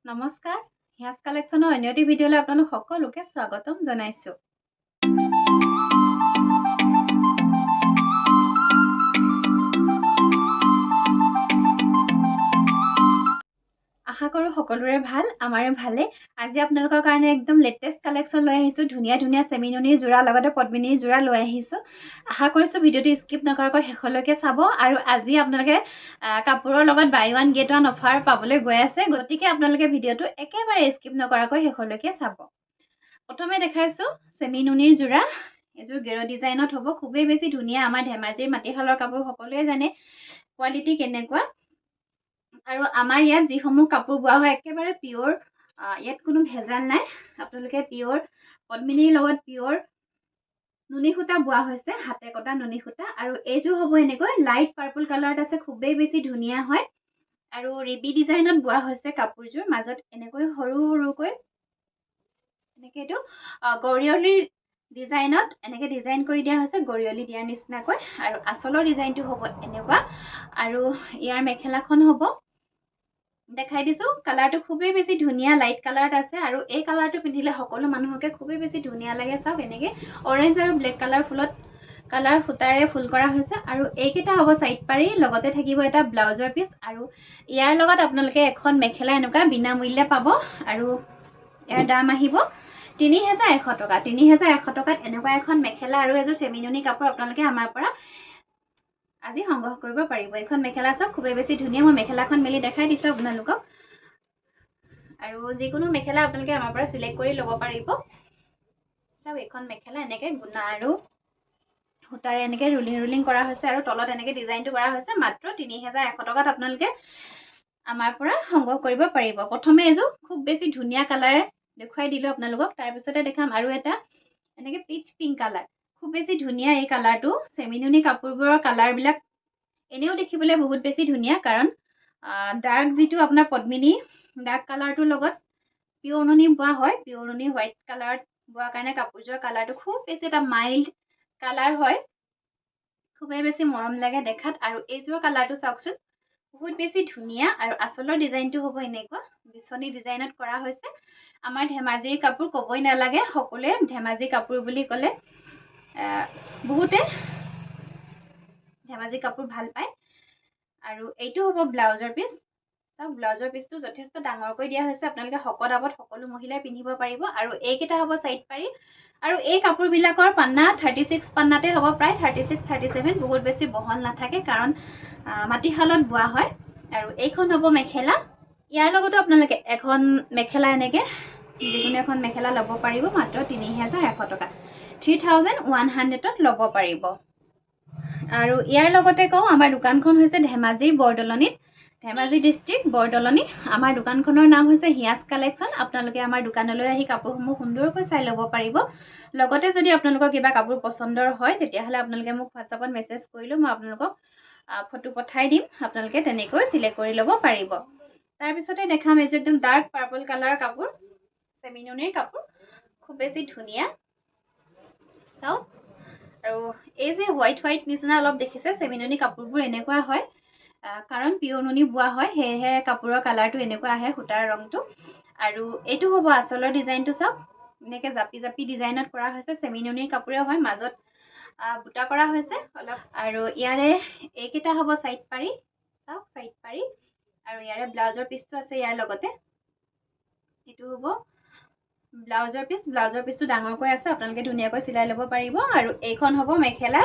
নমস্কাৰ হিয়াজ কালেকশ্যনৰ অন্য এটি ভিডিঅ'লৈ আপোনালোক সকলোকে স্বাগতম জনাইছোঁ। আশা কৰোঁ সকলোৰে ভাল, আমাৰো ভালে। আজি আপোনালোকৰ কাৰণে একদম লেটেষ্ট কালেকশ্যন লৈ আহিছোঁ। ধুনীয়া ধুনীয়া চেমিনুনিৰ যোৰা লগতে পদ্মিনীৰ যোৰা লৈ আহিছোঁ। আশা কৰিছোঁ ভিডিঅ'টো স্কিপ নকৰাকৈ শেষলৈকে চাব আৰু আজি আপোনালোকে কাপোৰৰ লগত buy one get one offer পাবলৈ গৈ আছে। গতিকে আপোনালোকে ভিডিঅ'টো একেবাৰে স্কিপ নকৰাকৈ শেষলৈকে চাব। প্ৰথমে দেখাইছোঁ চেমিনুনিৰ যোৰা। এযোৰ গেৰ ডিজাইনত হ'ব, খুবেই বেছি ধুনীয়া। আমাৰ ধেমাজিৰ মাটিশালৰ কাপোৰ সকলোৱে জানে কোৱালিটি কেনেকুৱা। আৰু আমাৰ ইয়াত যিসমূহ কাপোৰ বোৱা হয় একেবাৰে পিয়'ৰ, ইয়াত কোনো ভেজাল নাই। আপোনালোকে পিয়'ৰ পদ্মিনীৰ লগত পিয়'ৰ নুনী সূতা বোৱা হৈছে, হাতে কটা নুনী সূতা। আৰু এইযোৰ হ'ব এনেকৈ লাইট পাৰ্পল কালাৰত আছে, খুবেই বেছি ধুনীয়া হয়। আৰু ৰিবি ডিজাইনত বোৱা হৈছে কাপোৰযোৰ, মাজত এনেকৈ সৰু সৰুকৈ এনেকৈ এইটো গৰিয়লি ডিজাইনত এনেকৈ ডিজাইন কৰি দিয়া হৈছে, গৰিয়লি দিয়াৰ নিচিনাকৈ। আৰু আঁচলৰ ডিজাইনটো হ'ব এনেকুৱা। আৰু ইয়াৰ মেখেলাখন হ'ব দেখাই দিছোঁ। কালাৰটো খুবেই বেছি ধুনীয়া, লাইট কালাৰত আছে। আৰু এই কালাৰটো পিন্ধিলে সকলো মানুহকে খুবেই বেছি ধুনীয়া লাগে। চাওক এনেকৈ অৰেঞ্জ আৰু ব্লেক কালাৰ সূতাৰে ফুল কৰা হৈছে। আৰু এইকেইটা হ'ব চাইড পাৰি, লগতে থাকিব এটা ব্লাউজৰ পিচ। আৰু ইয়াৰ লগত আপোনালোকে এখন মেখেলা এনেকুৱা বিনামূল্যে পাব। আৰু ইয়াৰ দাম আহিব ৩,১০০ টকা। ৩,১০০ টকাত এনেকুৱা এখন মেখেলা আৰু এযোৰ চেমিনুনি কাপোৰ আপোনালোকে আমাৰ পৰা আজি সংগ্ৰহ কৰিব পাৰিব। এইখন মেখেলা চাওক, খুবেই বেছি ধুনীয়া। মই মেখেলাখন মেলি দেখাই দিছোঁ আপোনালোকক। আৰু যিকোনো মেখেলা আপোনালোকে আমাৰ পৰা চিলেক্ট কৰি ল'ব পাৰিব। চাওক এইখন মেখেলা এনেকৈ গুণা আৰু সূতাৰে এনেকৈ ৰুলিং কৰা হৈছে আৰু তলত এনেকৈ ডিজাইনটো কৰা হৈছে। মাত্ৰ ৩,১০০ টকাত আপোনালোকে আমাৰ পৰা সংগ্ৰহ কৰিব পাৰিব। প্ৰথমে এযোৰ খুব বেছি ধুনীয়া কালাৰে দেখুৱাই দিলোঁ আপোনালোকক। তাৰপিছতে দেখাম আৰু এটা এনেকৈ পিচ পিংক কালাৰ, খুব বেছি ধুনীয়া এই কালাৰটো। চেমিনুনি কাপোৰবোৰৰ কালাৰবিলাক এনেও দেখিবলৈ বহুত বেছি ধুনীয়া, কাৰণ ডাৰ্ক যিটো আপোনাৰ পদ্মিনী ডাৰ্ক কালাৰটোৰ লগত পিয়'ৰ নুনি বোৱা হয়। পিয়'ৰ নুনি হোৱাইট কালাৰত বোৱাৰ কাৰণে কাপোৰযোৰৰ কালাৰটো খুব বেছি এটা মাইল্ড কালাৰ হয়, খুবেই বেছি মৰম লাগে দেখাত। আৰু এইযোৰৰ কালাৰটো চাওকচোন, বহুত বেছি ধুনীয়া। আৰু আঁচলৰ ডিজাইনটো হ'ব এনেকুৱা বিচনী ডিজাইনত কৰা হৈছে। আমাৰ ধেমাজিৰ কাপোৰ ক'বই নালাগে, সকলোৱে ধেমাজি কাপোৰ বুলি ক'লে বহুতে ধেমাজি কাপোৰ ভাল পায়। আৰু এইটো হ'ব ব্লাউজৰ পিচ। চাওক ব্লাউজৰ পিচটো যথেষ্ট ডাঙৰকৈ দিয়া হৈছে, আপোনালোকে শকত আৱত সকলো মহিলাই পিন্ধিব পাৰিব। আৰু এইকেইটা হ'ব চাইড পাৰি। আৰু এই কাপোৰবিলাকৰ পান্না 36 পান্নাতে হ'ব, প্ৰায় 36, 37, বহুত বেছি বহল নাথাকে, কাৰণ মাটিশালত বোৱা হয়। আৰু এইখন হ'ব মেখেলা। ইয়াৰ লগতো আপোনালোকে এখন মেখেলা এনেকৈ যিকোনো এখন মেখেলা ল'ব পাৰিব, মাত্ৰ ৩,১০০ টকা। 3,100ত ল'ব পাৰিব। আৰু ইয়াৰ লগতে কওঁ, আমাৰ দোকানখন হৈছে ধেমাজিৰ বৰদলনিত, ধেমাজি ডিষ্ট্ৰিক্ট বৰদলনি। আমাৰ দোকানখনৰ নাম হৈছে হিয়াজ কালেকশ্যন। আপোনালোকে আমাৰ দোকানলৈ আহি কাপোৰসমূহ সুন্দৰকৈ চাই ল'ব পাৰিব। লগতে যদি আপোনালোকৰ কিবা কাপোৰ পচন্দৰ হয়, তেতিয়াহ'লে আপোনালোকে মোক হোৱাটছআপত মেছেজ কৰিলেও মই আপোনালোকক ফটো পঠাই দিম, আপোনালোকে তেনেকৈ চিলেক্ট কৰি ল'ব পাৰিব। তাৰপিছতে দেখাম এইযোৰ একদম ডাৰ্ক পাৰ্পল কালাৰৰ কাপোৰ, চেমিনুনিৰ কাপোৰ, খুব বেছি ধুনীয়া। চাওক, আৰু এই যে হোৱাইট নিচিনা অলপ দেখিছে, চেমিনুনি কাপোৰবোৰ এনেকুৱা হয়, কাৰণ পিয়'ৰ নুনি বোৱা হয়, সেয়েহে কাপোৰৰ কালাৰটো এনেকুৱা আহে, সূতাৰ ৰংটো। আৰু এইটো হ'ব আঁচলৰ ডিজাইনটো। চাওক এনেকৈ জাপি জাপি ডিজাইনত কৰা হৈছে, চেমিনুনিৰ কাপোৰে হয়, মাজত বুটা কৰা হৈছে অলপ। আৰু ইয়াৰে এইকেইটা হ'ব চাইড পাৰি। চাওক চাইড পাৰি। আৰু ইয়াৰে ব্লাউজৰ পিচটো আছে ইয়াৰ লগতে। এইটো হ'ব ব্লাউজৰ পিচ। ব্লাউজৰ পিচটো ডাঙৰকৈ আছে, আপোনালোকে ধুনীয়াকৈ চিলাই ল'ব পাৰিব। আৰু এইখন হ'ব মেখেলা।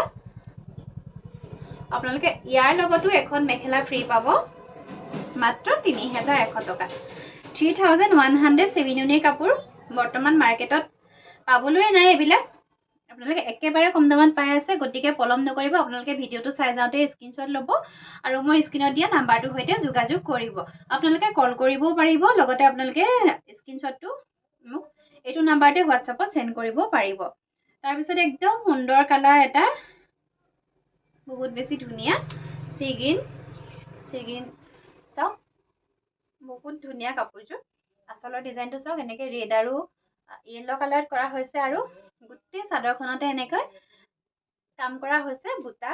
আপোনালোকে ইয়াৰ লগতো এখন মেখেলা ফ্ৰী পাব, মাত্ৰ ৩,১০০ টকা। 3,100 চেমিনুনিৰ কাপোৰ বৰ্তমান মাৰ্কেটত পাবলৈ নাই এইবিলাক, আপোনালোকে একেবাৰে কম দামত পাই আছে। গতিকে পলম নকৰিব, আপোনালোকে ভিডিঅ'টো চাই যাওঁতে স্ক্ৰীনশ্বট ল'ব আৰু মোৰ স্ক্ৰীনত দিয়া নাম্বাৰটোৰ সৈতে যোগাযোগ কৰিব। আপোনালোকে কল কৰিবও পাৰিব, লগতে আপোনালোকে স্ক্ৰীনশ্বটটো মোক এইটো নাম্বাৰতে হোৱাটছআপত চেণ্ড কৰিব পাৰিব। তাৰপিছত একদম সুন্দৰ কালাৰ এটা, বহুত বেছি ধুনীয়া চি গ্ৰীণ। চাওক বহুত ধুনীয়া কাপোৰযোৰ। আঁচলৰ ডিজাইনটো চাওক, এনেকৈ ৰেড আৰু য়েল্ল' কালাৰত কৰা হৈছে। আৰু গোটেই চাদৰখনতে এনেকৈ কাম কৰা হৈছে, বুটা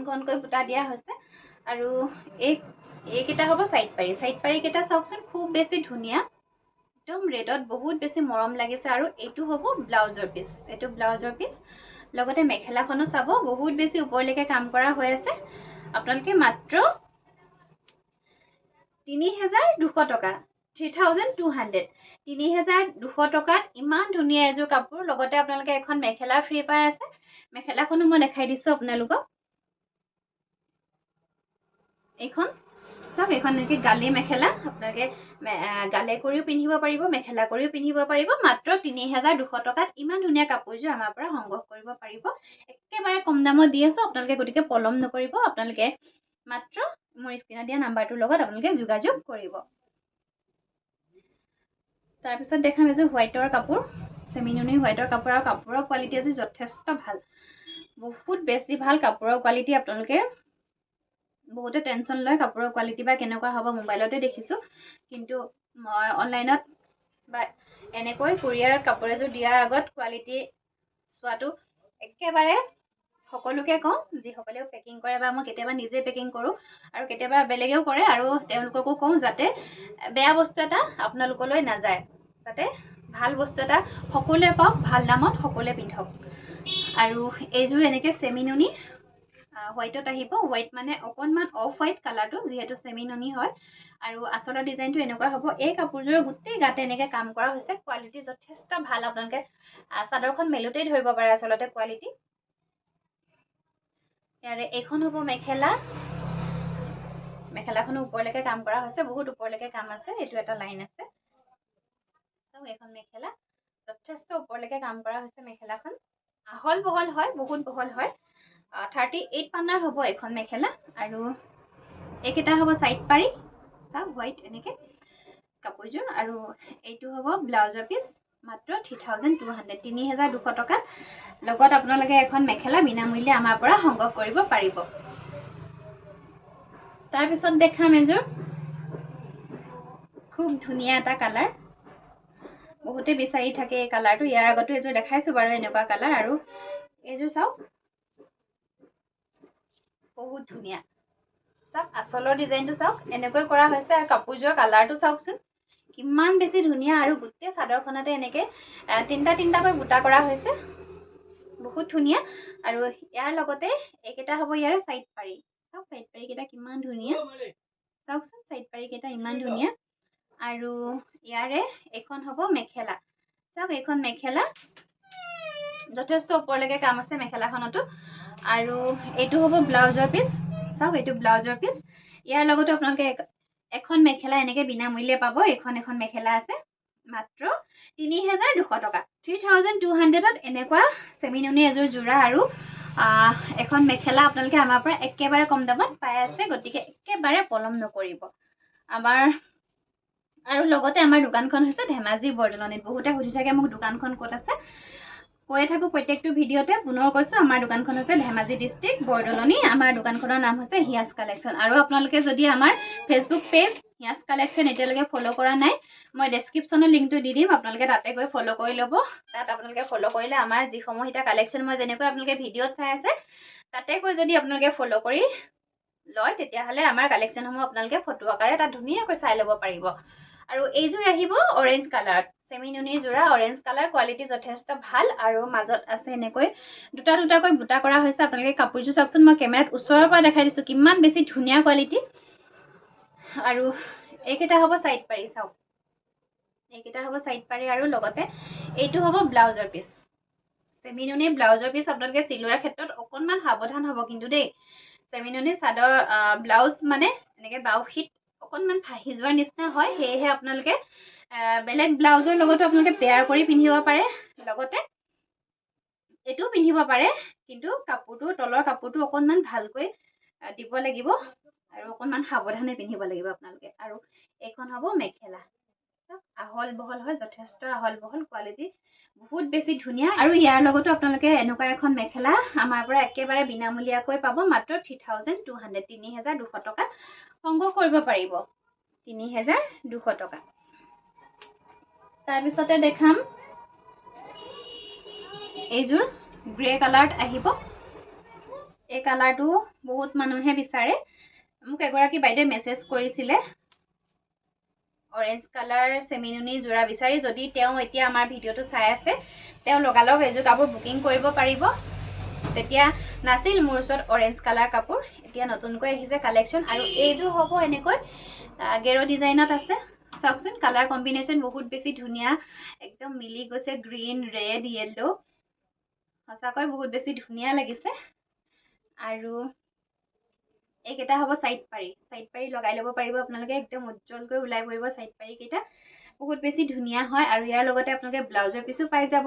ঘনকৈ বুটা দিয়া হৈছে। আৰু এই এইকেইটা হ'ব সাইড পাৰি কেইটা চাওকচোন খুব বেছি ধুনীয়া একদম ৰেডত বহুত বেছি মৰম লাগিছে আৰু এইটো হ'ব ব্লাউজৰ পিস এইটো ব্লাউজৰ পিস লগতে মেখেলাখনো চাব বহুত বেছি ওপৰলৈকে কাম কৰা হৈ আছে আপোনালোকে মাত্ৰ ৩২০০ টকা ৩২০০ ৩২০০ টকাত ইমান ধুনীয়া এযোৰ কাপোৰ লগতে আপোনালোকে এখন মেখেলা ফ্ৰী পাই আছে মেখেলাখনো মই দেখাই দিছো আপোনালোকক এইখন চাওক এইখন নেকি গালি মেখেলা আপোনালোকে গালে কৰিও পিন্ধিব পাৰিব মেখেলা কৰিও পিন্ধিব পাৰিব মাত্ৰ ৩২০০ টকাত ইমান ধুনীয়া কাপোৰযোৰ আমাৰ পৰা সংগ্ৰহ কৰিব পাৰিব একেবাৰে কম দামত দি আছো আপোনালোকে গতিকে পলম নকৰিব আপোনালোকে মাত্ৰ মোৰ স্ক্ৰীনত দিয়া নাম্বাৰটোৰ লগত আপোনালোকে যোগাযোগ কৰিব তাৰপিছত দেখাম এযোৰ হোৱাইটৰ কাপোৰ চেমিনুনি হোৱাইটৰ কাপোৰ আৰু কাপোৰৰ কোৱালিটি আজি যথেষ্ট ভাল বহুত বেছি ভাল কাপোৰৰ কোৱালিটি আপোনালোকে বহুতে টেনচন লয় কাপোৰৰ কোৱালিটি বা কেনেকুৱা হ'ব মোবাইলতে দেখিছো কিন্তু মই অনলাইনত বা এনেকৈ কুৰিয়াৰত কাপোৰ এযোৰ দিয়াৰ আগত কোৱালিটি চোৱাটো একেবাৰে সকলোকে কওঁ যিসকলেও পেকিং কৰে বা মই কেতিয়াবা নিজে পেকিং কৰোঁ আৰু কেতিয়াবা বেলেগেও কৰে আৰু তেওঁলোককো কওঁ যাতে বেয়া বস্তু এটা আপোনালোকলৈ নাযায় যাতে ভাল বস্তু এটা সকলোৱে পাওক ভাল দামত সকলোৱে পিন্ধক আৰু এইযোৰ এনেকৈ চেমিনুনি হোৱাইটত আহিব হোৱাইট মানে অকণমান অফ হোৱাইট কালাৰটো যিহেতু চেমিনুনি হয় আৰু আচলৰ ডিজাইনটো এনেকুৱা হ'ব এই কাপোৰযোৰৰ গোটেই গাতে এনেকৈ কাম কৰা হৈছে কোৱালিটি যথেষ্ট ভাল আপোনালোকে চাদৰখন মেলোতেই ধৰিব পাৰে আচলতে কোৱালিটি ইয়াৰে এইখন হ'ব মেখেলা মেখেলাখনো ওপৰলৈকে কাম কৰা হৈছে বহুত ওপৰলৈকে কাম আছে এইটো এটা লাইন আছে চাওক এইখন মেখেলা যথেষ্ট ওপৰলৈকে কাম কৰা হৈছে মেখেলাখন আহল বহল হয় বহুত বহল হয় 38 পান্নাৰ হ'ব এখন মেখেলা আৰু এইকেইটা হ'ব সাইড পাৰি চাওক হোৱাইট এনেকৈ কাপোৰযোৰ আৰু এইটো হ'ব ব্লাউজৰ পিস মাত্ৰ ৩২০০ টকাত লগত আপোনালোকে এখন মেখেলা বিনামূল্যে আমাৰ পৰা সংগ্ৰহ কৰিব পাৰিব তাৰপিছত দেখাম এযোৰ খুব ধুনীয়া এটা কালাৰ বহুতে বিচাৰি থাকে এই কালাৰটো ইয়াৰ আগতো এযোৰ দেখাইছো বাৰু এনেকুৱা কালাৰ আৰু এইযোৰ চাওক বহুত ধুনীয়া চাওক আচলৰ ডিজাইনটো চাওক এনেকৈ কৰা হৈছে আৰু কাপোৰযোৰৰ কালাৰটো চাওকচোন কিমান বেছি ধুনীয়া আৰু গোটেই চাদৰখনতে এনেকৈ তিনিটাকৈ বুটা কৰা হৈছে বহুত ধুনীয়া আৰু ইয়াৰ লগতে এইকেইটা হ'ব ইয়াৰে সাইড পাৰি চাওক সাইড পাৰি কেইটা কিমান ধুনীয়া চাওকচোন সাইড পাৰি কেইটা ইমান ধুনীয়া আৰু ইয়াৰে এইখন হ'ব মেখেলা চাওক এইখন মেখেলা যথেষ্ট ওপৰলৈকে কাম আছে মেখেলাখনতো আৰু এইটো হ'ব ব্লাউজৰ পিস চাওক এইটো ব্লাউজৰ পিস ইয়াৰ লগতে আপোনালোকে এখন মেখেলা এনেকৈ বিনামূল্যে পাব এখন মেখেলা আছে মাত্ৰ ৩২০০ টকা ৩২০০ত এনেকুৱা চেমিনুনি এযোৰ যোৰা আৰু এখন মেখেলা আপোনালোকে আমাৰ পৰা একেবাৰে কম দামত পাই আছে গতিকে একেবাৰে পলম নকৰিব আমাৰ আৰু লগতে আমাৰ দোকানখন হৈছে ধেমাজি বৰদলনিত বহুতে সুধি থাকে মোক দোকানখন ক'ত আছে কৈ থাকো প্ৰত্যেকটো ভিডিঅতে পুনৰ কৈছো আমাৰ দোকানখন হৈছে ধেমাজি ডিস্ট্ৰিক্ট বৰদলনি আমাৰ দোকানখনৰ নাম হৈছে হিয়াজ কালেকশ্যন আৰু আপোনালোকে যদি আমাৰ ফেচবুক পেজ হিয়াজ কালেকশ্যন এতিয়ালৈকে ফলো কৰা নাই মই ডেছক্ৰিপশ্যনৰ লিংকটো দি দিম আপোনালোকে তাতে গৈ ফলো কৰি ল'ব তাত আপোনালোকে ফলো কৰিলে আমাৰ যিসমূহ এটা কালেকশ্যন মই যেনেকৈ আপোনালোকে ভিডিঅ'ত চাই আছে তাতে গৈ যদি আপোনালোকে ফলো কৰি লয় তেতিয়াহ'লে আমাৰ কালেকশ্যনসমূহ আপোনালোকে ফটো আকাৰে তাত ধুনীয়াকৈ চাই ল'ব পাৰিব আৰু এইযোৰ আহিব অৰেঞ্জ কালাৰ চেমিনুনি যোৰা অৰেঞ্জ কালাৰ কোৱালিটি যথেষ্ট ভাল আৰু মাজত আছে এনেকৈ দুটাকৈ বুটা কৰা হৈছে আপোনালোকে কাপোৰযোৰ চাওকচোন মই কেমেৰাত ওচৰৰ পৰা দেখাই দিছো কিমান বেছি ধুনীয়া কোৱালিটি আৰু এইকেইটা হ'ব সাইড পাৰি চাওক এইকেইটা হ'ব সাইড পাৰি আৰু লগতে এইটো হ'ব ব্লাউজৰ পিস চেমিনুনি ব্লাউজৰ পিস আপোনালোকে চিলোৱাৰ ক্ষেত্ৰত অকণমান সাৱধান হ'ব কিন্তু দেই চেমিনুনি চাদৰ ব্লাউজ মানে এনেকৈ বাউশীত অকণমান ফাহি যোৱাৰ নিচিনা হয় সেয়েহে আপোনালোকে বেলেগ ব্লাউজৰ লগতো আপোনালোকে পেয়াৰ কৰি পিন্ধিব পাৰে লগতে এইটো পিন্ধিব পাৰে কিন্তু কাপোৰটো তলৰ কাপোৰটো অকণমান ভালকৈ দিব লাগিব আৰু অকণমান সাৱধানে পিন্ধিব লাগিব আপোনালোকে আৰু এইখন হ'ব মেখেলা আহল বহল হয় যথেষ্ট আহল বহল কোৱালিটি বহুত বেছি ধুনীয়া আৰু ইয়াৰ লগতো আপোনালোকে এনেকুৱা এখন মেখেলা আমাৰ পৰা একেবাৰে বিনামূলীয়াকৈ পাব মাত্ৰ ৩২০০ টকা সংগ্ৰহ কৰিব পাৰিব ৩২০০ টকা তাৰপিছতে দেখাম এইযোৰ গ্ৰে কালাৰত আহিব এই কালাৰটো বহুত মানুহে বিচাৰে মোক এগৰাকী বাইদেৱে মেছেজ কৰিছিলে অৰেঞ্জ কালাৰ চেমিনুনি যোৰা বিচাৰি। যদি তেওঁ এতিয়া আমাৰ ভিডিঅ'টো চাই আছে, তেওঁ লগালগ এযোৰ কাপোৰ বুকিং কৰিব পাৰিব। তেতিয়া নাছিল মোৰ ওচৰত অৰেঞ্জ কালাৰ কাপোৰ, এতিয়া নতুনকৈ আহিছে কালেকশ্যন। আৰু এইযোৰ হ'ব এনেকৈ গেৰো ডিজাইনত আছে। চাওকচোন কালাৰ কম্বিনেশ্যন বহুত বেছি ধুনীয়া, একদম মিলি গৈছে গ্ৰীণ, ৰেড, য়েল্লো। সঁচাকৈ বহুত বেছি ধুনীয়া লাগিছে। আৰু এইকেইটা হ'ব চাইড পাৰি। চাইড পাৰি লগাই ল'ব পাৰিব আপোনালোকে, একদম উজ্জ্বলকৈ ওলাই পৰিব চাইড পাৰি কেইটা। বহুত বেছি ধুনীয়া হয়। আৰু ইয়াৰ লগতে আপোনালোকে ব্লাউজৰ পিছো পাই যাব।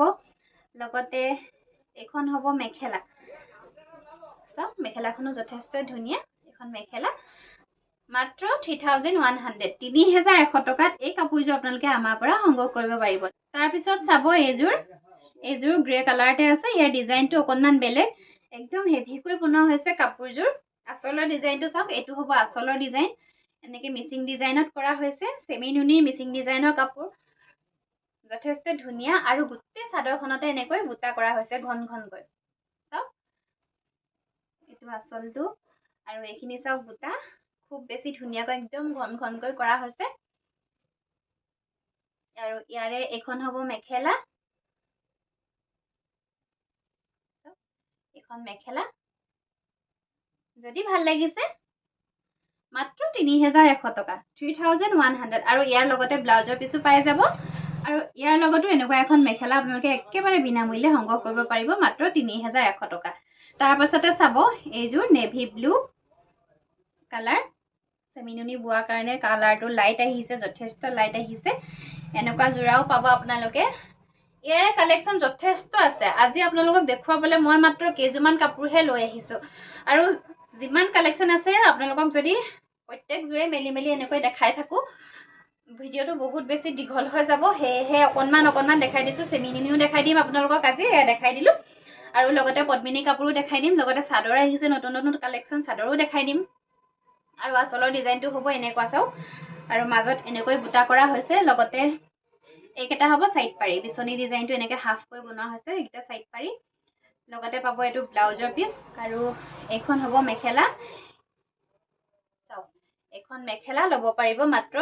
লগতে এইখন হ'ব মেখেলা। চাওক মেখেলাখনো যথেষ্ট ধুনীয়া। এখন মেখেলা মাত্ৰ 3100, 3100 টকাত এই কাপোৰযোৰ আপোনালোকে আমাৰ পৰা সংগ্ৰহ কৰিব পাৰিব। তাৰপিছত চাব এইযোৰ গ্ৰে কালাৰতে আছে। ইয়াৰ ডিজাইনটো অকণমান বেলেগ, একদম হেভিকৈ বনোৱা হৈছে কাপোৰযোৰ। আঁচলৰ ডিজাইনটো চাওক, এইটো হ'ব আঁচলৰ ডিজাইন। এনেকৈ মিচিং ডিজাইনত কৰা হৈছে, চেমিনুনিৰ মিচিং ডিজাইনৰ কাপোৰ। যথেষ্ট ধুনীয়া। আৰু গোটেই চাদৰখনতে এনেকৈ বুটা কৰা হৈছে ঘন ঘনকৈ। চাওক এইটো আঁচলটো, আৰু এইখিনি চাওক বুটা খুব বেছি ধুনীয়াকৈ একদম ঘন ঘনকৈ কৰা হৈছে। আৰু ইয়াৰে এইখন হ'ব মেখেলা। এইখন মেখেলা যদি ভাল লাগিছে মাত্ৰ 3100 টকা, 3100। আৰু ইয়াৰ লগতে ব্লাউজৰ পিছো পাই যাব। আৰু ইয়াৰ লগতো এনেকুৱা এখন মেখেলা আপোনালোকে একেবাৰে বিনামূল্যে সংগ্ৰহ কৰিব পাৰিব মাত্ৰ 3100 টকা। তাৰ পাছতে চাব এইযোৰ নেভি ব্লু কালাৰ। চেমিনুনি বোৱাৰ কাৰণে কালাৰটো লাইট আহিছে, যথেষ্ট লাইট আহিছে। এনেকুৱা যোৰাও পাব আপোনালোকে। ইয়াৰে কালেকশ্যন যথেষ্ট আছে। আজি আপোনালোকক দেখুৱাবলৈ মই মাত্ৰ কেইযোৰমান কাপোৰহে লৈ আহিছোঁ। আৰু যিমান কালেকশ্যন আছে আপোনালোকক যদি প্ৰত্যেকযোৰে মেলি মেলি এনেকৈ দেখাই থাকোঁ, ভিডিঅ'টো বহুত বেছি দীঘল হৈ যাব। সেয়েহে অকণমান দেখাই দিছোঁ। চেমিনুনিও দেখাই দিম আপোনালোকক, আজি দেখাই দিলোঁ। আৰু লগতে পদ্মিনী কাপোৰো দেখাই দিম। লগতে চাদৰ আহিছে, নতুন নতুন কালেকশ্যন, চাদৰো দেখাই দিম। আৰু আঁচলৰ ডিজাইনটো হ'ব এনেকুৱা চাওক, আৰু মাজত এনেকৈ বুটা কৰা হৈছে। লগতে এইকেইটা হ'ব চাইড পাৰি। বিচনী ডিজাইনটো এনেকৈ হাফকৈ বনোৱা হৈছে, এইকেইটা চাইড পাৰি। লগতে পাব এইটো ব্লাউজৰ পিচ। আৰু এইখন হ'ব মেখেলা। চাওক এইখন মেখেলা ল'ব পাৰিব মাত্ৰ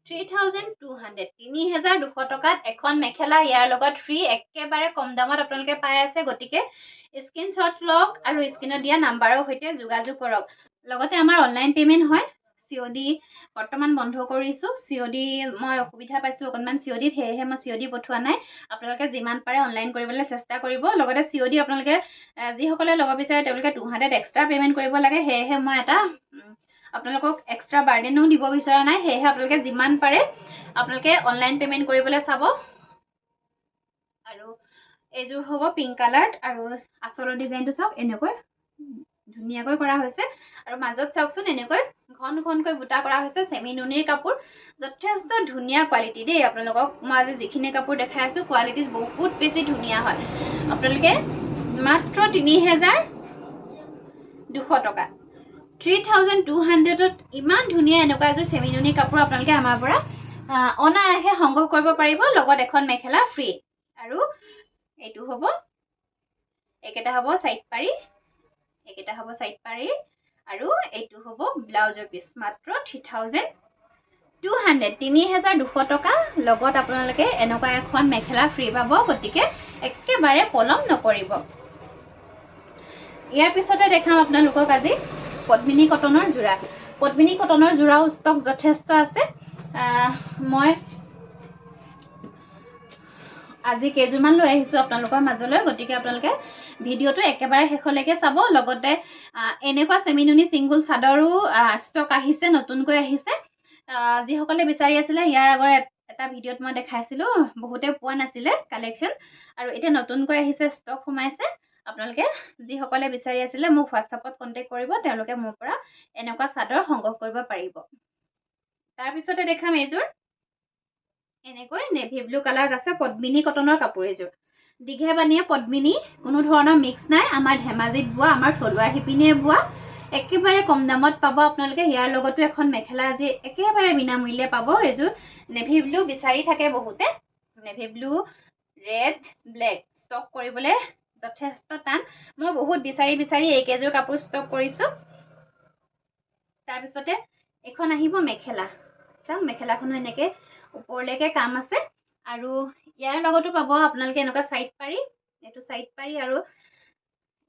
3200, 3200 টকাত এখন মেখেলা। ইয়াৰ লগত ফ্ৰী, একেবাৰে কম দামত আপোনালোকে পাই আছে। গতিকে স্ক্ৰীনশ্বট লওক আৰু স্ক্ৰীনত দিয়া নাম্বাৰৰ সৈতে যোগাযোগ কৰক। লগতে আমাৰ অনলাইন পে'মেণ্ট হয়। COD বৰ্তমান বন্ধ কৰিছোঁ। COD মই অসুবিধা পাইছোঁ অকণমান CODত, সেয়েহে মই COD পঠোৱা নাই। আপোনালোকে যিমান পাৰে অনলাইন কৰিবলৈ চেষ্টা কৰিব। লগতে COD আপোনালোকে যিসকলে ল'ব বিচাৰে তেওঁলোকে 200 এক্সট্ৰা পে'মেণ্ট কৰিব লাগে। সেয়েহে মই এটা আপোনালোকক এক্সট্ৰা বাৰ্ডেনো দিব বিচৰা নাই। সেয়েহে আপোনালোকে যিমান পাৰে আপোনালোকে অনলাইন পে'মেণ্ট কৰিবলৈ চাব। আৰু এইযোৰ হ'ব পিংক কালাৰ। আৰু আঁচলৰ ডিজাইনটো চাওক, এনেকৈ ধুনীয়াকৈ কৰা হৈছে। আৰু মাজত চাওকচোন এনেকৈ ঘন ঘনকৈ বুটা কৰা হৈছে। চেমিনুনিৰ কাপোৰ, যথেষ্ট ধুনীয়া কোৱালিটি দেই। আপোনালোকক মই আজি যিখিনি কাপোৰ দেখাই আছোঁ, কোৱালিটি বহুত বেছি ধুনীয়া হয়। আপোনালোকে মাত্ৰ 3200 টকা, 3200ত ইমান ধুনীয়া এনেকুৱা এযোৰ চেমিনুনি কাপোৰ আপোনালোকে আমাৰ পৰা অনায়াসে সংগ্ৰহ কৰিব পাৰিব। লগত এখন মেখেলা ফ্ৰী। আৰু এইটো হ'ব, এইকেইটা হ'ব চাইড পাৰি, এইকেইটা হ'ব চাইড পাৰি। আৰু এইটো হ'ব ব্লাউজৰ পিচ। মাত্ৰ 3200, 3200 টকা। লগত আপোনালোকে এনেকুৱা এখন মেখেলা ফ্ৰী পাব। গতিকে একেবাৰে পলম নকৰিব। ইয়াৰ পিছতে দেখাম আপোনালোকক আজি পদ্মিনী কটনৰ যোৰা। পদ্মিনী কটনৰ যোৰাও ষ্টক যথেষ্ট আছে। মই আজি কেইযোৰমান লৈ আহিছোঁ আপোনালোকৰ মাজলৈ। গতিকে আপোনালোকে ভিডিঅ'টো একেবাৰে শেষলৈকে চাব। লগতে এনেকুৱা চেমিনুনি ছিংগুল চাদৰো ষ্টক আহিছে, নতুনকৈ আহিছে। যিসকলে বিচাৰি আছিলে, ইয়াৰ আগৰ এটা ভিডিঅ'ত মই দেখাইছিলোঁ, বহুতে পোৱা নাছিলে কালেকশ্যন। আৰু এতিয়া নতুনকৈ আহিছে, ষ্টক সোমাইছে। আপোনালোকে যিসকলে বিচাৰি আছিলে মোক হোৱাটছআপত কণ্টেক্ট কৰিব। তেওঁলোকে মোৰ পৰা এনেকুৱা চাদৰ সংগ্ৰহ কৰিব পাৰিব। তাৰপিছতে দেখাম এইযোৰ এনেকৈ নেভি ব্লু কালাৰত আছে। পদ্মিনী কটনৰ কাপোৰ এইযোৰ। দীঘে বানিয়ে পদ্মিনী, কোনো ধৰণৰ মিক্স নাই। আমাৰ ধেমাজিত বোৱা, আমাৰ থলুৱা শিপিনীয়ে বোৱা। একেবাৰে কম দামত পাব আপোনালোকে। ইয়াৰ লগতো এখন মেখেলা আজি একেবাৰে বিনামূল্যে পাব। এইযোৰ নেভি ব্লু বিচাৰি থাকে বহুতে। Navy blue, red, black stock কৰিবলৈ যথেষ্ট টান। মই বহুত বিচাৰি এইকেইযোৰ কাপোৰ ষ্টক কৰিছোঁ। তাৰপিছতে এখন আহিব মেখেলা চাওক মেখেলাখনো এনেকৈ ওপৰলৈকে কাম আছে আৰু ইয়াৰ লগতো পাব আপোনালোকে এনেকুৱা চাইড পাৰি এইটো চাইড পাৰি আৰু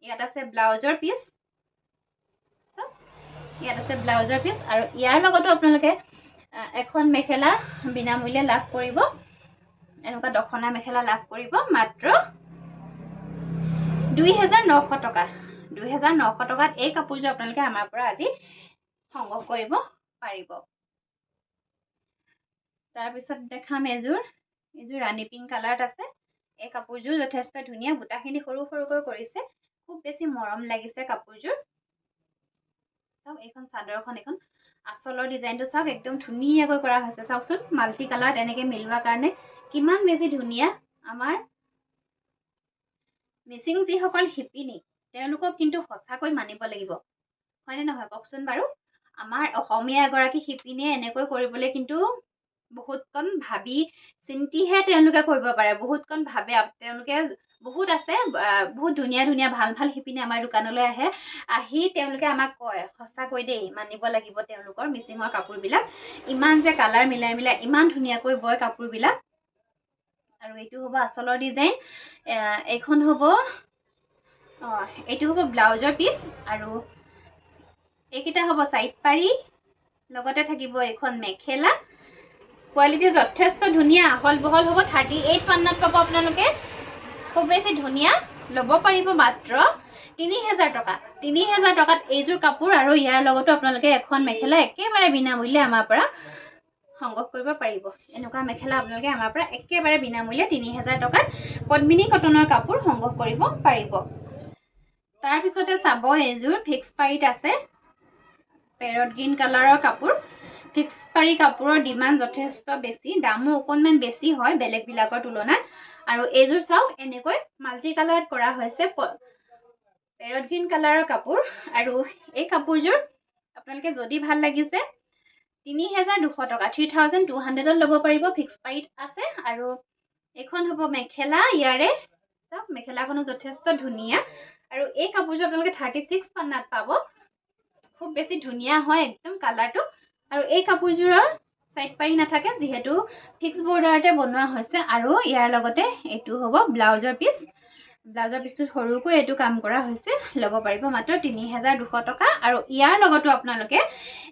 ইয়াত আছে ব্লাউজৰ পিচ ইয়াত আছে ব্লাউজৰ পিচ আৰু ইয়াৰ লগতো আপোনালোকে এখন মেখেলা বিনামূল্যে লাভ কৰিব এনেকুৱা দখনা মেখেলা লাভ কৰিব মাত্ৰ 2900 টকা 2900 টকাত এই কাপোৰযোৰ আপোনালোকে আমাৰ পৰা আজি সংগ্ৰহ কৰিব পাৰিব তাৰপিছত দেখাম এযোৰ ৰাণী পিংক কালাৰত আছে এই কাপোৰযোৰ যথেষ্ট ধুনীয়া বুটাখিনি সৰু সৰুকৈ কৰিছে খুব বেছি মৰম লাগিছে কাপোৰযোৰ চাওক এইখন চাদৰখন এখন আঁচলৰ ডিজাইনটো চাওক একদম ধুনীয়াকৈ কৰা হৈছে চাওকচোন মাল্টি কালাৰত এনেকৈ মিলোৱাৰ কাৰণে কিমান বেছি ধুনীয়া আমাৰ মিচিং যিসকল শিপিনী তেওঁলোকক কিন্তু সঁচাকৈ মানিব লাগিব হয়নে নহয় কওকচোন বাৰু আমাৰ অসমীয়া এগৰাকী শিপিনীয়ে এনেকৈ কৰিবলৈ কিন্তু বহুতকণ ভাবি চিন্তিহে তেওঁলোকে কৰিব পাৰে বহুতকণ ভাবে তেওঁলোকে বহুত আছে বহুত ধুনীয়া ধুনীয়া ভাল ভাল শিপিনী আমাৰ দোকানলৈ আহি তেওঁলোকে আমাক কয় সঁচাকৈ দেই মানিব লাগিব তেওঁলোকৰ মিচিঙৰ কাপোৰবিলাক ইমান যে কালাৰ মিলাই মিলাই ইমান ধুনীয়াকৈ বয় কাপোৰবিলাক আৰু এইটো হ'ব আঁচলৰ ডিজাইন এইখন হ'ব এইটো হ'ব ব্লাউজৰ পিচ আৰু এইকেইটা হ'ব চাইড পাৰি লগতে থাকিব এইখন মেখেলা কোৱালিটি যথেষ্ট ধুনীয়া আহল বহল হ'ব 38 পান্নাত পাব আপোনালোকে খুব বেছি ধুনীয়া ল'ব পাৰিব মাত্ৰ 3000 টকা 3000 টকাত এইযোৰ কাপোৰ আৰু ইয়াৰ লগতো আপোনালোকে এখন মেখেলা একেবাৰে বিনামূল্যে আমাৰ পৰা সংগ্ৰহ কৰিব পাৰিব এনেকুৱা মেখেলা আপোনালোকে আমাৰ পৰা একেবাৰে বিনামূল্যে 3000 টকাত পদ্মিনী কটনৰ কাপোৰ সংগ্ৰহ কৰিব পাৰিব তাৰপিছতে চাব এইযোৰ ফিক্স পাৰীত আছে পেৰট গ্ৰীণ কালাৰৰ কাপোৰ ফিক্স পাৰি কাপোৰৰ ডিমাণ্ড যথেষ্ট বেছি দামো অকণমান বেছি হয় বেলেগবিলাকৰ তুলনাত আৰু এইযোৰ চাওক এনেকৈ মাল্টি কালাৰত কৰা হৈছে পেৰট গ্ৰীণ কালাৰৰ কাপোৰ আৰু এই কাপোৰযোৰ আপোনালোকে যদি ভাল লাগিছে 3200 টকা 3200ত ল'ব পাৰিব ফিক্স পাৰীত আছে আৰু এইখন হ'ব মেখেলা ইয়াৰে চাওক মেখেলাখনো যথেষ্ট ধুনীয়া আৰু এই কাপোৰযোৰ আপোনালোকে 36 পান্নাত পাব খুব বেছি ধুনীয়া হয় একদম কালাৰটো আৰু এই কাপোৰযোৰৰ সাইড পাৰি নাথাকে যেহেতু ফিক্স বৰ্ডাৰতে বনোৱা হৈছে আৰু ইয়াৰ লগতে এইটো হ'ব ব্লাউজৰ পিছটো সৰুকৈ এইটো কাম কৰা হৈছে ল'ব পাৰিব মাত্ৰ 3200 টকা আৰু ইয়াৰ লগতো আপোনালোকে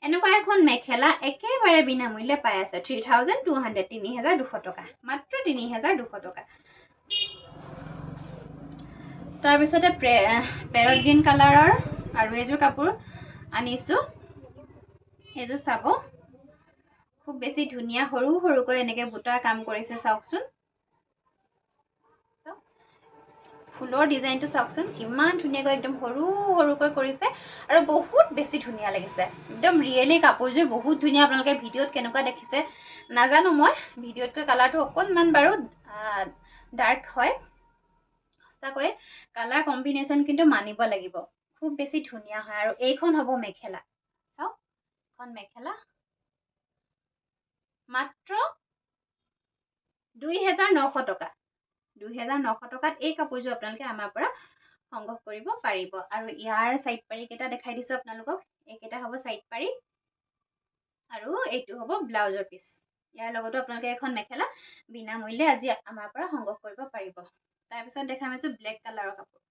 এনেকুৱা এখন মেখেলা একেবাৰে বিনামূল্যে পাই আছে 3200 টকা মাত্ৰ 3200 টকা তাৰপিছতে পেৰট গ্ৰীণ কালাৰৰ আৰু এযোৰ কাপোৰ আনিছো এইযোৰ চাব খুব বেছি ধুনীয়া সৰু সৰুকৈ এনেকৈ বুটাৰ কাম কৰিছে চাওকচোন ফুলৰ ডিজাইনটো চাওকচোন কিমান ধুনীয়াকৈ একদম সৰু সৰুকৈ কৰিছে আৰু বহুত বেছি ধুনীয়া লাগিছে একদম ৰিয়েলি কাপোৰযোৰ বহুত ধুনীয়া আপোনালোকে ভিডিঅ'ত কেনেকুৱা দেখিছে নাজানো মই ভিডিঅ'তকৈ কালাৰটো অকণমান বাৰু ডাৰ্ক হয় সঁচাকৈ কালাৰ কম্বিনেশ্যন কিন্তু মানিব লাগিব খুব বেছি ধুনীয়া হয় আৰু এইখন হ'ব মেখেলা চাওক এখন মেখেলা মাত্ৰ 2900 টকা 2900 টকাত এই কাপোৰযোৰ আপোনালোকে আমাৰ পৰা সংগ্ৰহ কৰিব পাৰিব আৰু ইয়াৰ সাইড পাৰি কেইটা দেখাই দিছো আপোনালোকক এইকেইটা হ'ব সাইড পাৰি আৰু এইটো হ'ব ব্লাউজৰ পিচ ইয়াৰ লগতো আপোনালোকে এখন মেখেলা বিনামূল্যে আজি আমাৰ পৰা সংগ্ৰহ কৰিব পাৰিব তাৰপিছত দেখাম আছো ব্লেক কালাৰৰ কাপোৰ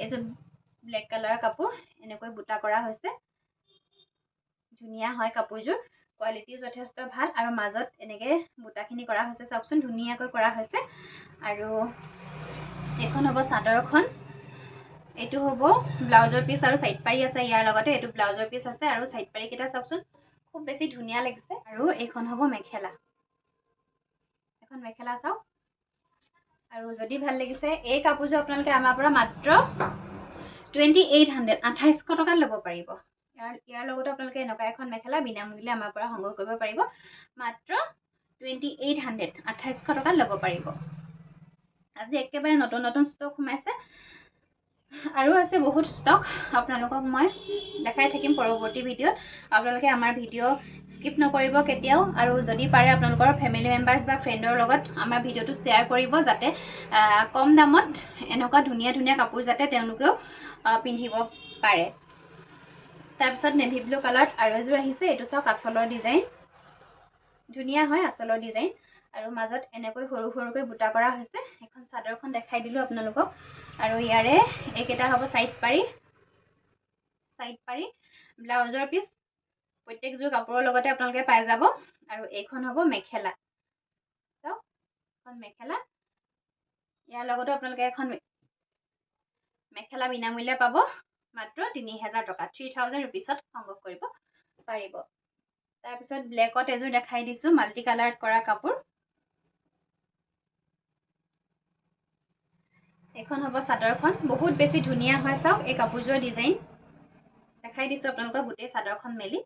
এইযোৰ ব্লেক কালাৰৰ কাপোৰ এনেকৈ বুটা কৰা হৈছে ধুনীয়া হয় কাপোৰযোৰ কোৱালিটি যথেষ্ট ভাল আৰু মাজত এনেকৈ বুটাখিনি কৰা হৈছে চাওকচোন ধুনীয়াকৈ কৰা হৈছে আৰু এখন হ'ব চাদৰখন এইটো হ'ব ব্লাউজৰ পিচ আৰু সাইড পাৰি আছে ইয়াৰ লগতে এইটো ব্লাউজৰ পিচ আছে আৰু সাইড পাৰি কেইটা চাওকচোন খুব বেছি ধুনীয়া লাগিছে আৰু এইখন হ'ব মেখেলা এখন মেখেলা চাওক আৰু যদি ভাল লাগিছে এই কাপোৰযোৰ আপোনালোকে আমাৰ পৰা মাত্ৰ 2800 টকাত ল'ব পাৰিব ইয়াৰ লগতে আপোনালোকে এনেকুৱা এখন মেখেলা বিনামূল্যে আমাৰ পৰা সংগ্ৰহ কৰিব পাৰিব মাত্ৰ 2800 টকাত ল'ব পাৰিব আজি একেবাৰে নতুন ষ্টক সোমাইছে আৰু আছে বহুত ষ্টক আপোনালোকক মই দেখাই থাকিম পৰৱৰ্তী ভিডিঅ'ত আপোনালোকে আমাৰ ভিডিঅ' স্কিপ নকৰিব কেতিয়াও আৰু যদি পাৰে আপোনালোকৰ ফেমিলি মেম্বাৰ্ছ বা ফ্ৰেণ্ডৰ লগত আমাৰ ভিডিঅ'টো শ্বেয়াৰ কৰিব যাতে কম দামত এনেকুৱা ধুনীয়া ধুনীয়া কাপোৰ যাতে তেওঁলোকেও পিন্ধিব পাৰে তাৰপিছত নেভি ব্লু কালাৰত আৰু এযোৰ আহিছে এইটো চাওক আঁচলৰ ডিজাইন ধুনীয়া হয় আঁচলৰ ডিজাইন আৰু মাজত এনেকৈ সৰু সৰুকৈ বুটা কৰা হৈছে এখন চাদৰখন দেখাই দিলোঁ আপোনালোকক আৰু ইয়াৰে এইকেইটা হ'ব সাইড পাৰি ব্লাউজৰ পিচ প্ৰত্যেকযোৰ কাপোৰৰ লগতে আপোনালোকে পাই যাব আৰু এইখন হ'ব মেখেলা চাওক এখন মেখেলা ইয়াৰ লগতো আপোনালোকে এখন মেখেলা বিনামূল্যে পাব মাত্ৰ 3000 টকা 3000 ৰুপিছত সংগ্ৰহ কৰিব পাৰিব তাৰপিছত ব্লেকত এযোৰ দেখাই দিছোঁ মাল্টি কালাৰত কৰা কাপোৰ এখন হ'ব চাদৰখন বহুত বেছি ধুনীয়া হয় চাওক এই কাপোৰযোৰৰ ডিজাইন দেখাই দিছোঁ আপোনালোকক গোটেই চাদৰখন মেলি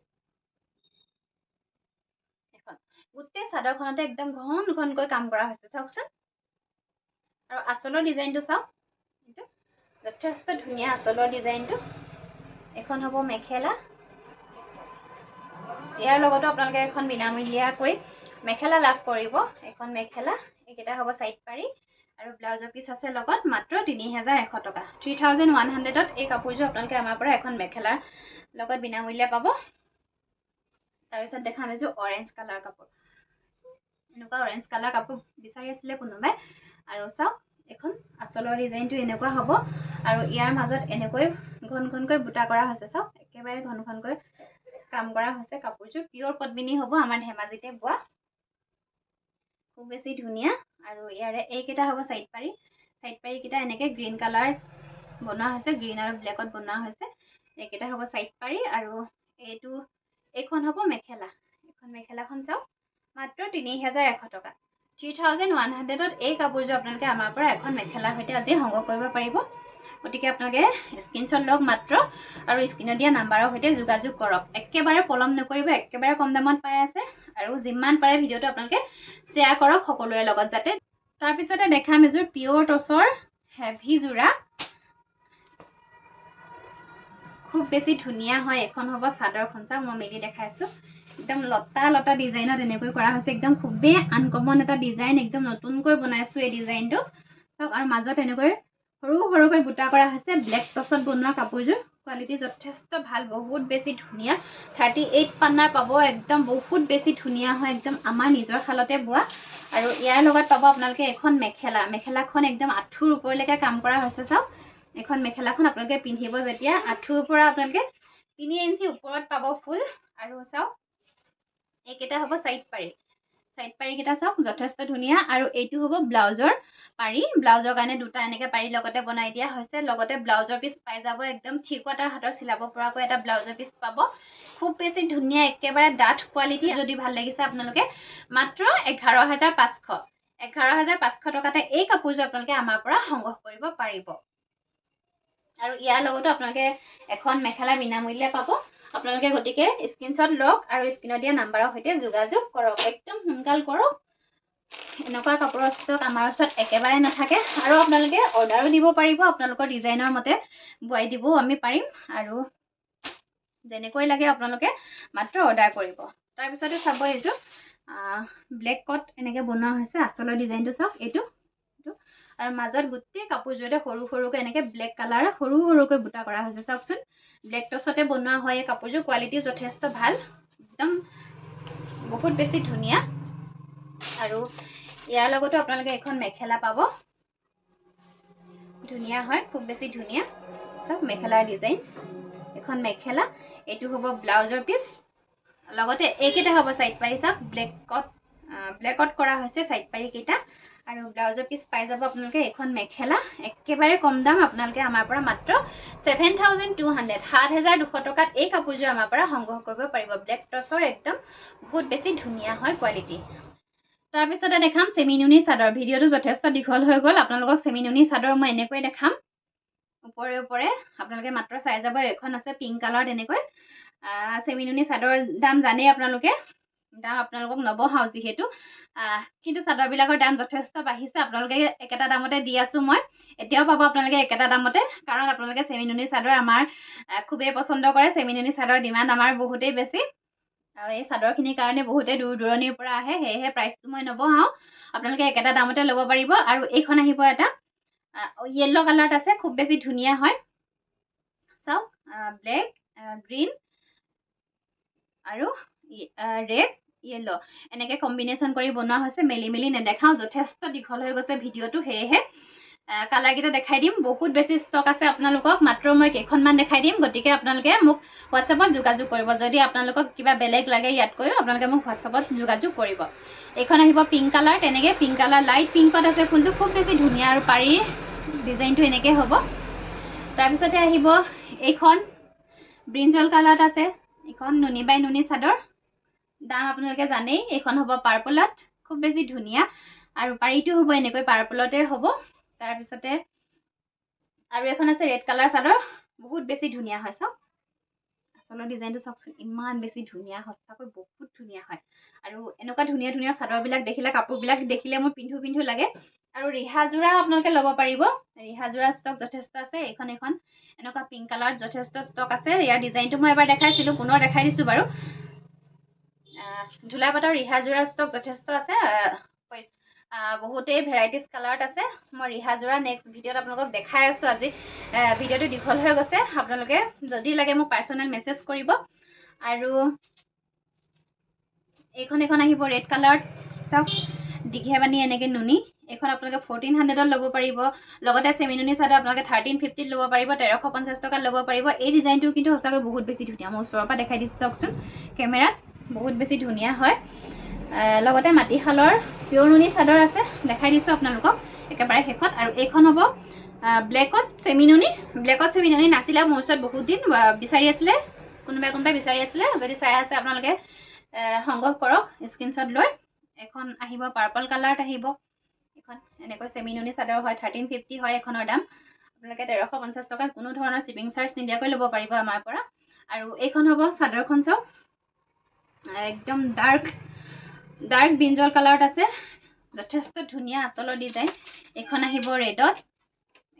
এখন গোটেই চাদৰখনতে একদম ঘন ঘনকৈ কাম কৰা হৈছে চাওকচোন আৰু আঁচলৰ ডিজাইনটো চাওক এইটো যথেষ্ট ধুনীয়া আঁচলৰ ডিজাইনটো এখন হ'ব মেখেলা ইয়াৰ লগতো আপোনালোকে এখন বিনামূলীয়াকৈ মেখেলা লাভ কৰিব এখন মেখেলা এইকেইটা হ'ব সাইড পাৰি আৰু ব্লাউজৰ পিচ আছে লগত মাত্ৰ 3100 টকা 3100ত এই কাপোৰযোৰ আপোনালোকে আমাৰ পৰা এখন মেখেলাৰ লগত বিনামূল্যে পাব তাৰপিছত দেখাম এযোৰ অৰেঞ্জ কালাৰ কাপোৰ এনেকুৱা অৰেঞ্জ কালাৰ কাপোৰ বিচাৰি আছিলে কোনোবাই আৰু চাওক এখন আঁচলৰ ডিজাইনটো এনেকুৱা হ'ব আৰু ইয়াৰ মাজত এনেকৈ ঘন ঘনকৈ বুটা কৰা হৈছে চাওক একেবাৰে ঘন ঘনকৈ কাম কৰা হৈছে কাপোৰযোৰ পিয়ৰ পদ্মিনী হ'ব আমাৰ ধেমাজিতে বোৱা খুব বেছি ধুনীয়া আৰু ইয়াৰে এইকেইটা হ'ব সাইড পাৰি কেইটা এনেকৈ গ্ৰীণ কালাৰ বনোৱা হৈছে গ্ৰীণ আৰু ব্লেকত বনোৱা হৈছে এইকেইটা হ'ব সাইড পাৰি আৰু এইখন হ'ব মেখেলা এখন মেখেলাখন চাওক মাত্ৰ 3100 টকা 3100ত এই কাপোৰযোৰ আপোনালোকে আমাৰ পৰা এখন মেখেলাৰ সৈতে আজি সংগ্ৰহ কৰিব পাৰিব গতিকে আপোনালোকে স্ক্ৰীনশ্বট লওক মাত্ৰ আৰু স্ক্ৰীনত দিয়া নাম্বাৰৰ সৈতে যোগাযোগ কৰক একেবাৰে পলম নকৰিব একেবাৰে কম দামত পাই আছে আৰু যিমান পাৰে ভিডিঅ'টো আপোনালোকে শ্বেয়াৰ কৰক সকলোৰে লগত যাতে তাৰপিছতে দেখাম এযোৰ পিয়ৰ টচৰ হেভি যোৰা খুব বেছি ধুনীয়া হয় এখন হ'ব চাদৰখন চাওক মই মেলি দেখাইছোঁ একদম লতা লতা ডিজাইনত এনেকৈ কৰা হৈছে একদম খুবেই আনকমন এটা ডিজাইন একদম নতুনকৈ বনাইছোঁ এই ডিজাইনটো চাওক আৰু মাজত এনেকৈ সৰু সৰুকৈ বুটা কৰা হৈছে ব্লেক টচত বনোৱা কাপোৰযোৰ কোৱালিটি যথেষ্ট ভাল বহুত বেছি ধুনীয়া 38 পান্নাৰ পাব একদম বহুত বেছি ধুনীয়া হয় একদম আমাৰ নিজৰ শালতে বোৱা আৰু ইয়াৰ লগত পাব আপোনালোকে এখন মেখেলাখন একদম আঁঠুৰ ওপৰলৈকে কাম কৰা হৈছে চাওক এখন মেখেলাখন আপোনালোকে পিন্ধিব যেতিয়া আঁঠুৰ পৰা আপোনালোকে 3 ইঞ্চি ওপৰত পাব ফুল আৰু চাওক এইকেইটা হ'ব সাইড পাৰি কেইটা চাওক যথেষ্ট ধুনীয়া আৰু এইটো হ'ব ব্লাউজৰ পাৰি ব্লাউজৰ কাৰণে দুটা এনেকৈ পাৰি লগতে বনাই দিয়া হৈছে লগতে ব্লাউজৰ পিচ পাই যাব একদম ঠিকতা হাতৰ চিলাব পৰাকৈ এটা ব্লাউজৰ পিচ পাব খুব বেছি ধুনীয়া একেবাৰে ডাঠ কোৱালিটি যদি ভাল লাগিছে আপোনালোকে মাত্ৰ 11500 টকাতে এই কাপোৰযোৰ আপোনালোকে আমাৰ পৰা সংগ্ৰহ কৰিব পাৰিব আৰু ইয়াৰ লগতো আপোনালোকে এখন মেখেলা বিনামূল্যে পাব আপোনালোকে গতিকে স্ক্ৰীনশ্বট লওক আৰু স্ক্ৰীনত দিয়া নাম্বাৰৰ সৈতে যোগাযোগ কৰক একদম সোনকাল কৰক এনেকুৱা কাপোৰৰ ষ্টক আমাৰ ওচৰত একেবাৰে নাথাকে আৰু আপোনালোকে অৰ্ডাৰো দিব পাৰিব আপোনালোকৰ ডিজাইনৰ মতে বোৱাই দিবও আমি পাৰিম আৰু যেনেকৈ লাগে আপোনালোকে মাত্ৰ অৰ্ডাৰ কৰিব তাৰপিছতে চাব এইযোৰ ব্লেকত এনেকৈ বনোৱা হৈছে আঁচলৰ ডিজাইনটো চাওক এইটো আৰু মাজত গোটেই কাপোৰযোৰতে সৰু সৰুকৈ এনেকৈ ব্লেক কালাৰ সৰু সৰুকৈ বুটা কৰা হৈছে চাওকচোন ব্লেক টচতে বনোৱা হয় এই কাপোৰযোৰ কোৱালিটিও যথেষ্ট ভাল একদম বহুত বেছি ধুনীয়া আৰু ইয়াৰ লগতো আপোনালোকে এখন মেখেলা পাব ধুনীয়া হয় খুব বেছি ধুনীয়া চাওক মেখেলাৰ ডিজাইন এখন মেখেলা এইটো হ'ব ব্লাউজৰ পিচ লগতে এইকেইটা হ'ব সাইড পাৰি চাওক ব্লেকত কৰা হৈছে সাইড পাৰি কেইটা আৰু ব্লাউজৰ পিচ পাই যাব আপোনালোকে এখন মেখেলা একেবাৰে কম দাম আপোনালোকে আমাৰ পৰা মাত্ৰ 7200 টকাত এই কাপোৰযোৰ আমাৰ পৰা সংগ্ৰহ কৰিব পাৰিব ব্লেক টচৰ একদম বহুত বেছি ধুনীয়া হয় কোৱালিটি তাৰপিছতে দেখাম চেমিনুনি চাদৰ ভিডিঅ'টো যথেষ্ট দীঘল হৈ গ'ল আপোনালোকক চেমিনুনি চাদৰ মই এনেকৈ দেখাম ওপৰে ওপৰে আপোনালোকে মাত্ৰ চাই যাব এখন আছে পিংক কালাৰত এনেকৈ চেমিনুনি চাদৰ দাম জানেই আপোনালোকে দাম আপোনালোকক নবহাওঁ যিহেতু কিন্তু চাদৰবিলাকৰ দাম যথেষ্ট বাঢ়িছে আপোনালোকে একেটা দামতে দি আছোঁ মই এতিয়াও পাব আপোনালোকে একেটা দামতে কাৰণ আপোনালোকে চেমিনুনি চাদৰ আমাৰ খুবেই পচন্দ কৰে চেমিনুনি চাদৰ ডিমাণ্ড আমাৰ বহুতেই বেছি আৰু এই চাদৰখিনিৰ কাৰণে বহুতে দূৰ দূৰণিৰ পৰা আহে সেয়েহে প্ৰাইচটো মই নবহাওঁ আপোনালোকে একেটা দামতে ল'ব পাৰিব আৰু এইখন আহিব এটা য়েল্ল' কালাৰত আছে খুব বেছি ধুনীয়া হয় চাওক ব্লেক গ্ৰীণ আৰু ৰেড য়েল্ল' এনেকৈ কম্বিনেশ্যন কৰি বনোৱা হৈছে মেলি মেলি নেদেখাওঁ যথেষ্ট দীঘল হৈ গৈছে ভিডিঅ'টো সেয়েহে কালাৰকেইটা দেখাই দিম বহুত বেছি ষ্টক আছে আপোনালোকক মাত্ৰ মই কেইখনমান দেখাই দিম গতিকে আপোনালোকে মোক হোৱাটছএপত যোগাযোগ কৰিব যদি আপোনালোকক কিবা বেলেগ লাগে ইয়াতকৈও আপোনালোকে মোক হোৱাটছএপত যোগাযোগ কৰিব এইখন আহিব পিংক কালাৰ তেনেকৈ পিংক কালাৰ লাইট পিংকত আছে ফুলটো খুব বেছি ধুনীয়া আৰু পাৰীৰ ডিজাইনটো এনেকৈ হ'ব তাৰপিছতে আহিব এইখন ব্ৰিঞ্জল কালাৰত আছে এইখন নুনি বাই নুনি চাদৰ দাম আপোনালোকে জানেই এইখন হ'ব পাৰ্পলত খুব বেছি ধুনীয়া আৰু পাৰীটো হ'ব এনেকৈ পাৰ্পলতে হ'ব তাৰপিছতে আৰু এখন আছে ৰেড কালাৰ চাদৰ বহুত বেছি ধুনীয়া হয় চাওক আচলৰ ডিজাইনটো চাওকচোন ইমান বেছি ধুনীয়া সঁচাকৈ বহুত ধুনীয়া হয় আৰু এনেকুৱা ধুনীয়া ধুনীয়া চাদৰবিলাক দেখিলে কাপোৰবিলাক দেখিলে মোৰ পিন্ধো পিন্ধো লাগে আৰু ৰিহাযোৰা আপোনালোকে ল'ব পাৰিব ৰিহাযোৰা ষ্টক যথেষ্ট আছে এইখন এনেকুৱা পিংক কালাৰত যথেষ্ট ষ্টক আছে ইয়াৰ ডিজাইনটো মই এবাৰ দেখাইছিলোঁ পুনৰ দেখাই দিছোঁ বাৰু ঢোলা পাটৰ ৰিহাযোৰা ষ্টক যথেষ্ট আছে বহুতেই ভেৰাইটিজ কালাৰত আছে মই ৰিহাযোৰা নেক্সট ভিডিঅ'ত আপোনালোকক দেখাই আছোঁ আজি ভিডিঅ'টো দীঘল হৈ গৈছে আপোনালোকে যদি লাগে মোক পাৰ্চনেল মেছেজ কৰিব আৰু এইখন আহিব ৰেড কালাৰত চাওক দীঘে বানি এনেকৈ নুনি এইখন আপোনালোকে 1400ত ল'ব পাৰিব লগতে চেমিনুনি চাদৰ আপোনালোকে 1350ত ল'ব পাৰিব 1350 টকাত ল'ব পাৰিব এই ডিজাইনটো কিন্তু সঁচাকৈ বহুত বেছি ধুনীয়া মই ওচৰৰ পৰা দেখাই দিছোঁ চাওকচোন কেমেৰাত বহুত বেছি ধুনীয়া হয় লগতে মাটিশালৰ পিয়ৰ নুনি চাদৰ আছে দেখাই দিছোঁ আপোনালোকক একেবাৰে শেষত আৰু এইখন হ'ব ব্লেকত চেমিনুনি নাছিলে মোৰ ওচৰত বহুত দিন বিচাৰি আছিলে কোনোবাই বিচাৰি আছিলে যদি চাই আছে আপোনালোকে সংগ্ৰহ কৰক স্ক্ৰীনশ্বট লৈ এখন আহিব পাৰ্পল কালাৰত আহিব এখন এনেকৈ চেমিনুনি চাদৰ হয় 1350 হয় এখনৰ দাম আপোনালোকে 1350 টকাত কোনো ধৰণৰ শ্বিপিং চাৰ্জ নিদিয়াকৈ ল'ব পাৰিব আমাৰ পৰা আৰু এইখন হ'ব চাদৰখন চাওক একদম ডাৰ্ক ব্ৰিঞ্জল কালাৰত আছে যথেষ্ট ধুনীয়া আচলৰ ডিজাইন এইখন আহিব ৰেডত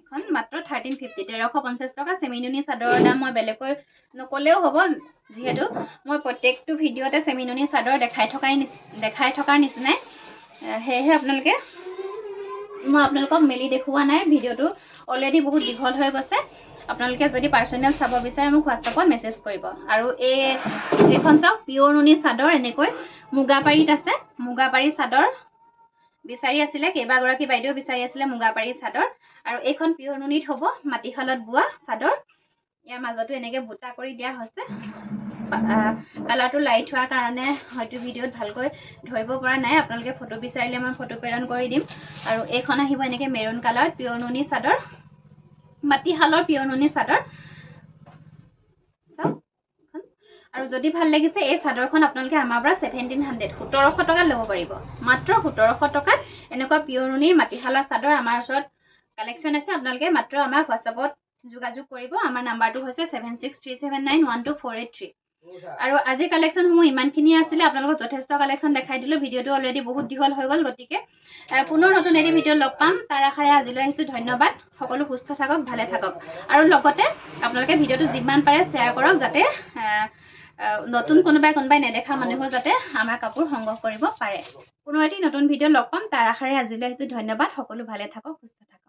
এখন মাত্ৰ 1350 1350 টকা চেমিনুনি চাদৰৰ দাম মই বেলেগকৈ নক'লেও হ'ব যিহেতু মই প্ৰত্যেকটো ভিডিঅ'তে চেমিনুনি চাদৰ দেখাই থকাৰ নিচিনাই সেয়েহে মই আপোনালোকক মেলি দেখুওৱা নাই ভিডিঅ'টো অলৰেডি বহুত দীঘল হৈ গৈছে আপোনালোকে যদি পাৰ্চনেল চাব বিচাৰে মোক হোৱাটছএপত মেছেজ কৰিব আৰু এইখন চাওক পিয়ৰ নুনি চাদৰ এনেকৈ মুগাপাৰীত আছে মুগাপাৰী চাদৰ বিচাৰি আছিলে কেইবাগৰাকী বাইদেউ বিচাৰি আছিলে মুগাপাৰী চাদৰ আৰু এইখন পিয়ৰ নুনিত হ'ব মাটিশালত বোৱা চাদৰ ইয়াৰ মাজতো এনেকৈ বুটা কৰি দিয়া হৈছে কালাৰটো লাইট হোৱাৰ কাৰণে হয়তো ভিডিঅ'ত ভালকৈ ধৰিব পৰা নাই আপোনালোকে ফটো বিচাৰিলে মই ফটো প্ৰেৰণ কৰি দিম আৰু এইখন আহিব এনেকৈ মেৰুন কালাৰ পিয়ৰ নুনি চাদৰ মাটিশালৰ পিয়ৰ নুনি চাদৰ চাওক আৰু যদি ভাল লাগিছে এই চাদৰখন আপোনালোকে আমাৰ পৰা 1700 টকাত ল'ব পাৰিব মাত্ৰ 1700 টকাত এনেকুৱা পিয়ৰ নুনিৰ মাটিশালৰ চাদৰ আমাৰ ওচৰত কালেকশ্যন আছে আপোনালোকে মাত্ৰ আমাৰ হোৱাটছএপত যোগাযোগ কৰিব আমাৰ নাম্বাৰটো হৈছে 7637912483 আৰু আজিৰ কালেকশ্যনসমূহ ইমানখিনিয়ে আছিলে আপোনালোকক যথেষ্ট কালেকশ্যন দেখাই দিলোঁ ভিডিঅ'টো অলৰেডি বহুত দীঘল হৈ গ'ল গতিকে পুনৰ নতুন এটি ভিডিঅ' লগ পাম তাৰ আশাৰে আজিলৈ আহিছোঁ ধন্যবাদ সকলো সুস্থ থাকক ভালে থাকক আৰু লগতে আপোনালোকে ভিডিঅ'টো যিমান পাৰে শ্বেয়াৰ কৰক যাতে নতুন কোনোবাই নেদেখা মানুহো যাতে আমাৰ কাপোৰ সংগ্ৰহ কৰিব পাৰে পুনৰ এটি নতুন ভিডিঅ' লগ পাম তাৰ আশাৰে আজিলৈ আহিছোঁ ধন্যবাদ সকলো ভালে থাকক সুস্থ থাকক